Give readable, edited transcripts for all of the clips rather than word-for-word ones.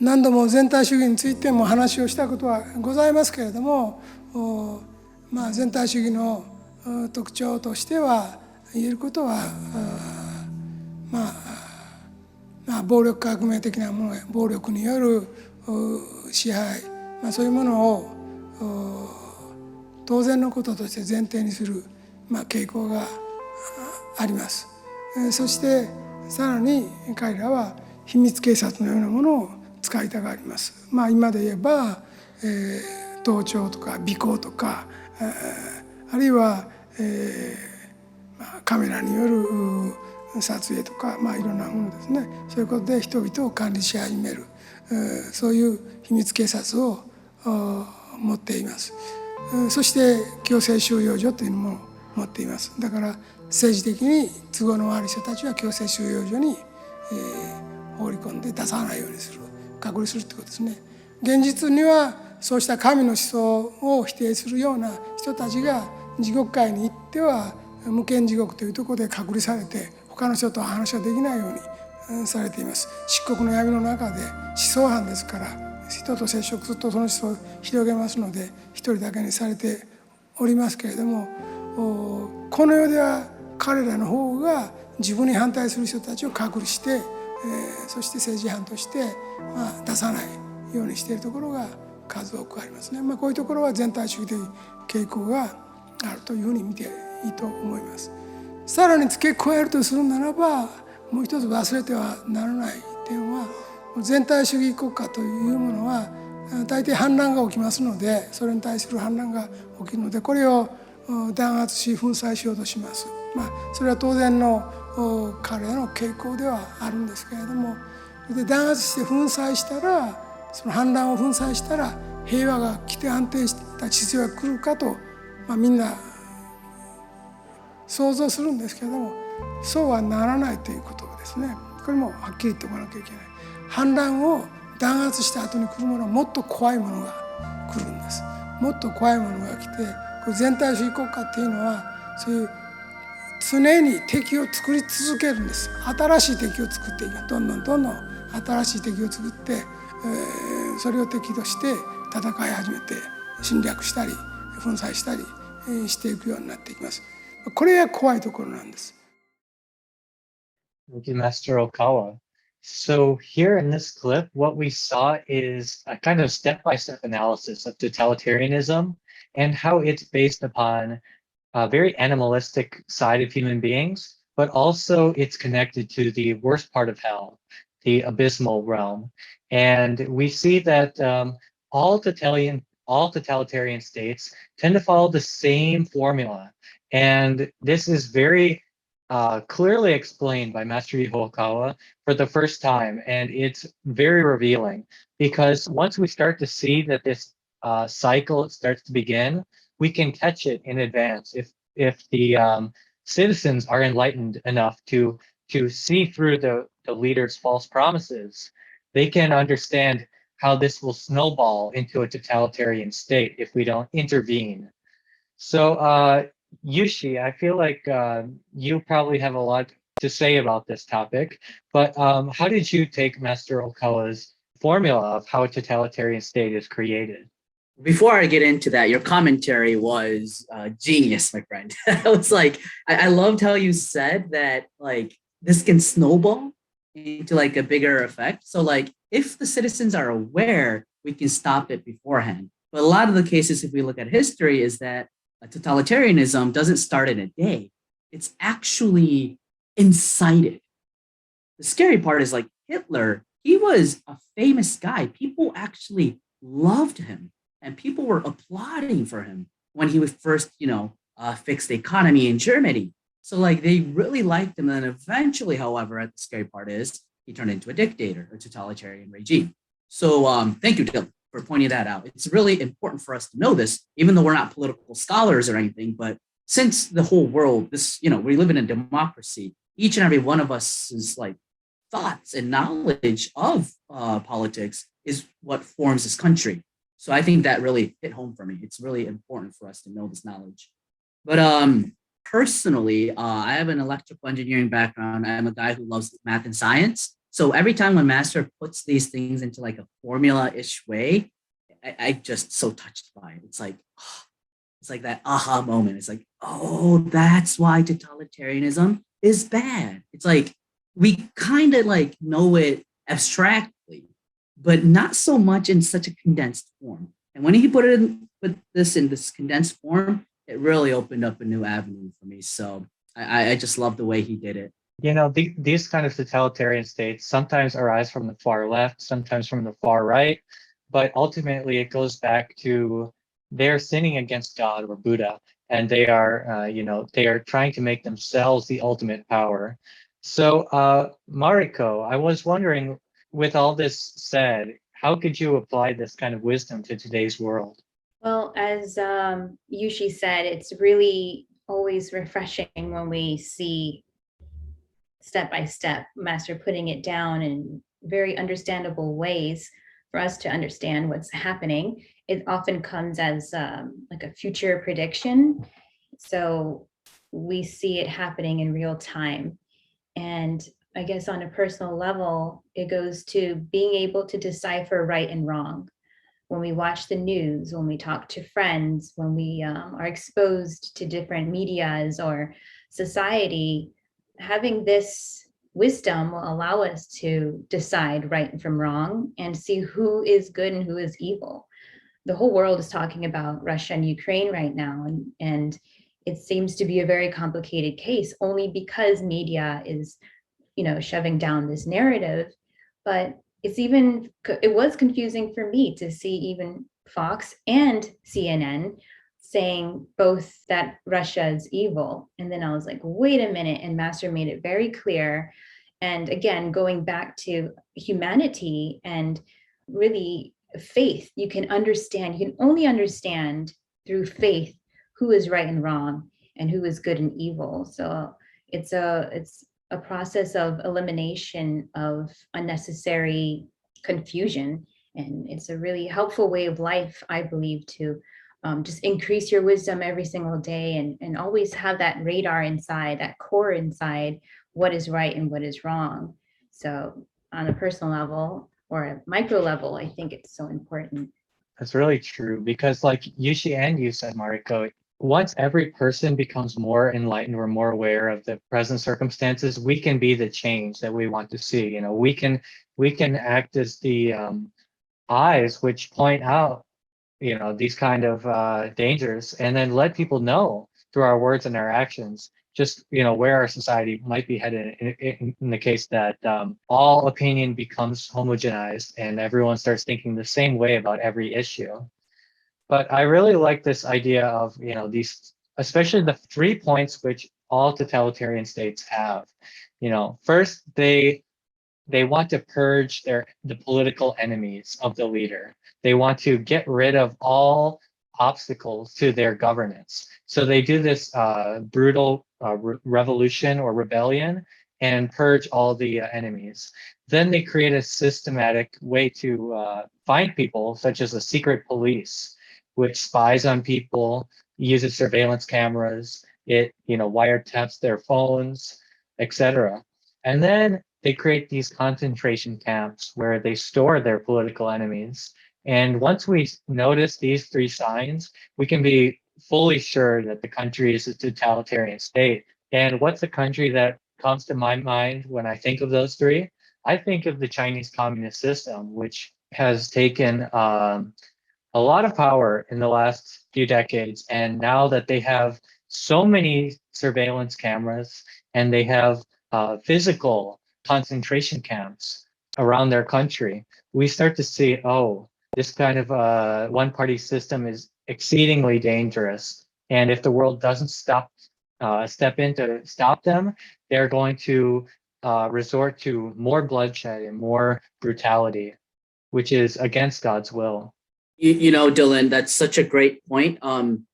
何度も全体主義についても話をしたことはございますけれども、全体主義の特徴としては言えることは、暴力革命的なものや暴力による支配、そういうものを当然のこととして前提にする、傾向があります。そしてさらに彼らは秘密警察のようなものを使いたがります。今で言えば、盗聴とか尾行とか、あるいは、カメラによる撮影とか、いろんなものですね。そういうことで人々を管理し始める、そういう秘密警察を持っています。そして強制収容所というのも持っています。だから政治的に都合の悪い人たちは強制収容所に、放り込んで出さないようにする、隔離するということですね。現実にはそうした神の思想を否定するような人たちが地獄界に行っては無間地獄というところで隔離されて、他の人と話ができないようにされています。漆黒の闇の中で思想犯ですから、人と接触するとその思想を広げますので一人だけにされておりますけれども、この世では彼らの方が自分に反対する人たちを隔離して、そして政治犯として、出さないようにしているところが数多くありますね。こういうところは全体主義的傾向があるというふうに見ていいと思います。さらに付け加えるとするならば、もう一つ忘れてはならない点は、全体主義国家というものは大抵反乱が起きますので、それに対する反乱が起きるので、これを弾圧し粉砕しようとします。それは当然の彼らの傾向ではあるんですけれども、で弾圧して粉砕したら、その反乱を粉砕したら平和が来て安定した秩序が来るかと、みんな想像するんですけれども、そうはならないということですね。これもはっきり言っておかなきゃいけない。反乱を弾圧した後に来るものはもっと怖いものが来るんです。もっと怖いものが来て、これ全体主義国家っていうのはそういう常に敵を作り続けるんです。新しい敵を作っていく。どんどん新しい敵を作って、それを敵として戦い始めて侵略したり粉砕したりしていくようになっていきます。これが怖いところなんです。Thank you, Master Okawa. So here in this clip, what we saw is a kind of step-by-step analysis of totalitarianism and how it's based upon a very animalistic side of human beings, but also it's connected to the worst part of hell, the abysmal realm. And we see that all totalitarian states tend to follow the same formula. And this is very clearly explained by Master Yuhokawa for the first time. And it's very revealing because once we start to see that this cycle starts to begin, we can catch it in advance if the citizens are enlightened enough to see through the leader's false promises. They can understand how this will snowball into a totalitarian state if we don't intervene. So, Yushi, I feel like you probably have a lot to say about this topic, but how did you take Master Okawa's formula of how a totalitarian state is created? Before I get into that, your commentary was genius, my friend. I was like, I loved how you said that, like, this can snowball into like a bigger effect. So, like, if the citizens are aware, we can stop it beforehand. But a lot of the cases, if we look at history, is that totalitarianism doesn't start in a day. It's actually incited. The scary part is like Hitler, he was a famous guy. People actually loved him and people were applauding for him when he was first, fixed the economy in Germany. So like they really liked him. And then eventually, however, the scary part is he turned into a dictator, a totalitarian regime. So thank you, Dylan, for pointing that out. It's really important for us to know this, even though we're not political scholars or anything. But since the whole world, we live in a democracy, each and every one of us is like thoughts and knowledge of politics is what forms this country. So I think that really hit home for me. It's really important for us to know this knowledge. But personally, I have an electrical engineering background. I'm a guy who loves math and science. So every time when Master puts these things into like a formula-ish way, I just so touched by it. It's like, oh, it's like that aha moment. It's like, oh, that's why totalitarianism is bad. It's like we kind of like know it abstractly, but not so much in such a condensed form. And when he put this in this condensed form, it really opened up a new avenue for me. So I just love the way he did it. You know, these kind of totalitarian states sometimes arise from the far left, sometimes from the far right, but ultimately it goes back to they're sinning against God or Buddha, and they are, they are trying to make themselves the ultimate power. So, Mariko, I was wondering, with all this said, how could you apply this kind of wisdom to today's world? Well, as Yushi said, it's really always refreshing when we see step by step Master putting it down in very understandable ways for us to understand what's happening. It often comes as like a future prediction. So we see it happening in real time. And I guess on a personal level, it goes to being able to decipher right and wrong. When we watch the news, when we talk to friends, when we are exposed to different medias or society, having this wisdom will allow us to decide right from wrong and see who is good and who is evil. The whole world is talking about Russia and Ukraine right now, and it seems to be a very complicated case only because media is, shoving down this narrative. But it was confusing for me to see even Fox and CNN saying both that Russia is evil. And then I was like, wait a minute. And Master made it very clear. And again, going back to humanity and really faith, you can only understand through faith who is right and wrong and who is good and evil. So it's a process of elimination of unnecessary confusion. And it's a really helpful way of life, I believe, to just increase your wisdom every single day and always have that radar inside, that core inside, what is right and what is wrong. So on a personal level or a micro level, I think it's so important. That's really true because, like Yushi and you said, Mariko, once every person becomes more enlightened or more aware of the present circumstances, we can be the change that we want to see. You know, we can act as the eyes which point out, these kind of dangers, and then let people know through our words and our actions just where our society might be headed in the case that all opinion becomes homogenized and everyone starts thinking the same way about every issue. But I really like this idea of these, especially the 3 points which all totalitarian states have. First, they want to purge the political enemies of the leader. They want to get rid of all obstacles to their governance. So they do this brutal revolution or rebellion and purge all the enemies. Then they create a systematic way to find people, such as a secret police, which spies on people, uses surveillance cameras, it wiretaps their phones, etc. And then they create these concentration camps where they store their political enemies. And once we notice these 3 signs, we can be fully sure that the country is a totalitarian state. And what's the country that comes to my mind when I think of those 3? I think of the Chinese communist system, which has taken a lot of power in the last few decades. And now that they have so many surveillance cameras and they have physical concentration camps around their country, we start to see, this kind of one-party system is exceedingly dangerous. And if the world doesn't step in to stop them, they're going to resort to more bloodshed and more brutality, which is against God's will. Dylan, that's such a great point.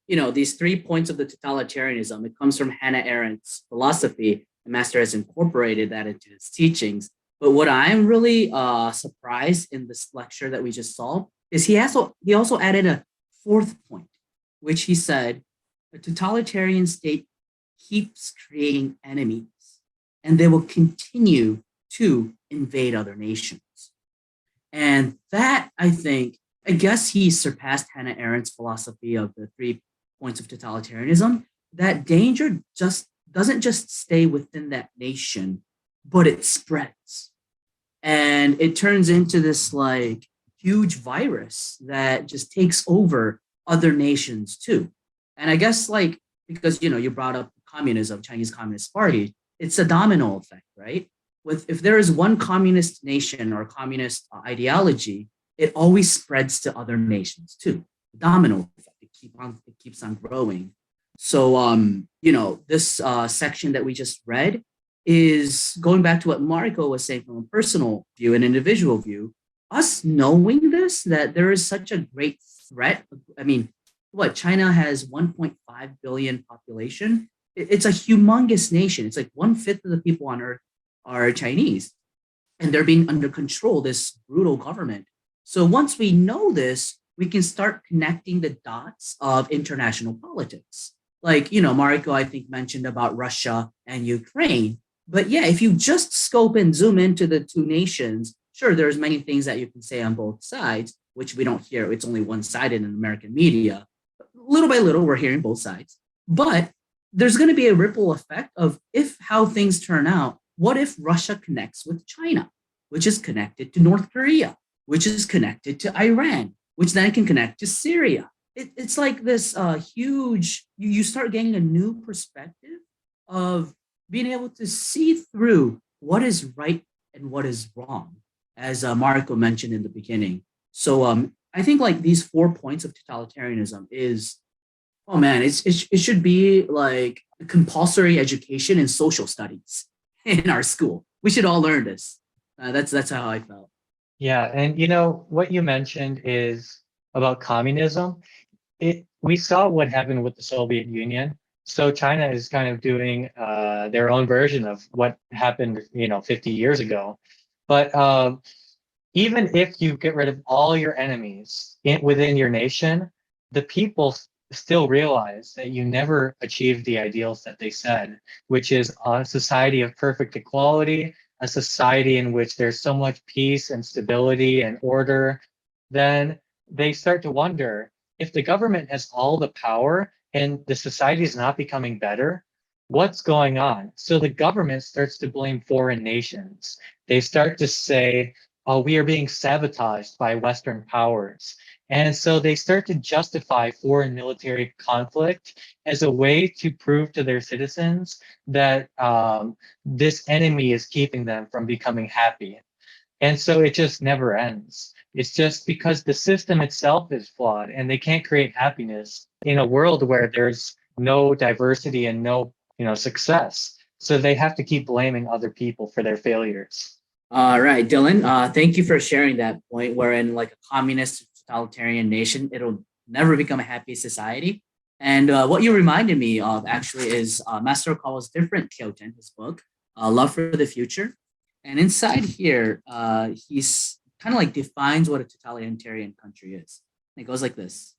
These 3 points of the totalitarianism, it comes from Hannah Arendt's philosophy. The Master has incorporated that into his teachings. But what I'm really surprised in this lecture that we just saw is he also added a 4th point, which he said, a totalitarian state keeps creating enemies, and they will continue to invade other nations. And that, I guess he surpassed Hannah Arendt's philosophy of the 3 points of totalitarianism. That danger just doesn't just stay within that nation, but it spreads. And it turns into this like huge virus that just takes over other nations too. And I guess like, because you brought up communism, Chinese Communist Party, it's a domino effect, right? If there is one communist nation or communist ideology, it always spreads to other nations too. The domino effect, it keeps on growing. So this section that we just read is going back to what Mariko was saying from a personal view, an individual view. Us knowing this, that there is such a great threat. I mean, China has 1.5 billion population. It's a humongous nation. It's like 1/5 of the people on Earth are Chinese, and they're being under control, this brutal government. So once we know this, we can start connecting the dots of international politics. Like, Mariko, I think, mentioned about Russia and Ukraine. But yeah, if you just scope and zoom into the two nations, sure, there's many things that you can say on both sides, which we don't hear. It's only one-sided in American media. Little by little, we're hearing both sides. But there's going to be a ripple effect of how things turn out. What if Russia connects with China, which is connected to North Korea, which is connected to Iran, which then can connect to Syria? It's like this huge, you start getting a new perspective of being able to see through what is right and what is wrong, as Mariko mentioned in the beginning. So I think like these 4 points of totalitarianism is, oh man, it should be like a compulsory education in social studies in our school. We should all learn this. That's how I felt. Yeah, and what you mentioned is about communism. We saw what happened with the Soviet Union. So China is kind of doing their own version of what happened, 50 years ago. But even if you get rid of all your enemies within your nation, the people still realize that you never achieved the ideals that they said, which is a society of perfect equality, a society in which there's so much peace and stability and order. Then they start to wonder, if the government has all the power and the society is not becoming better, what's going on? So the government starts to blame foreign nations. They start to say, oh, we are being sabotaged by Western powers. And so they start to justify foreign military conflict as a way to prove to their citizens that this enemy is keeping them from becoming happy. And so it just never ends. It's just because the system itself is flawed and they can't create happiness in a world where there's no diversity and no, success. So they have to keep blaming other people for their failures. All right, Dylan, thank you for sharing that point, wherein like a communist totalitarian nation, it'll never become a happy society. And what you reminded me of actually is Master Okawa's different Kyoten, his book, Love for the Future. And inside here, he's kind of like defines what a totalitarian country is. And it goes like this.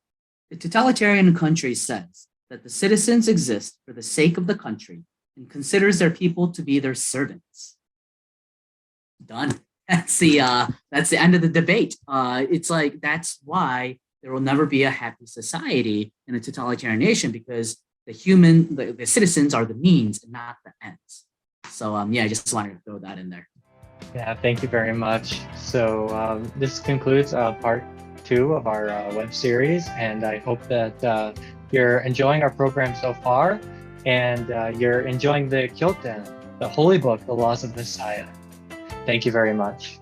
The totalitarian country says that the citizens exist for the sake of the country and considers their people to be their servants. Done. That's the end of the debate. It's like, that's why there will never be a happy society in a totalitarian nation, because the citizens are the means and not the ends. So I just wanted to throw that in there. Yeah, thank you very much. So this concludes part 2 of our web series, and I hope that you're enjoying our program so far, and you're enjoying the Kyoten, the Holy Book, the Laws of Messiah. Thank you very much.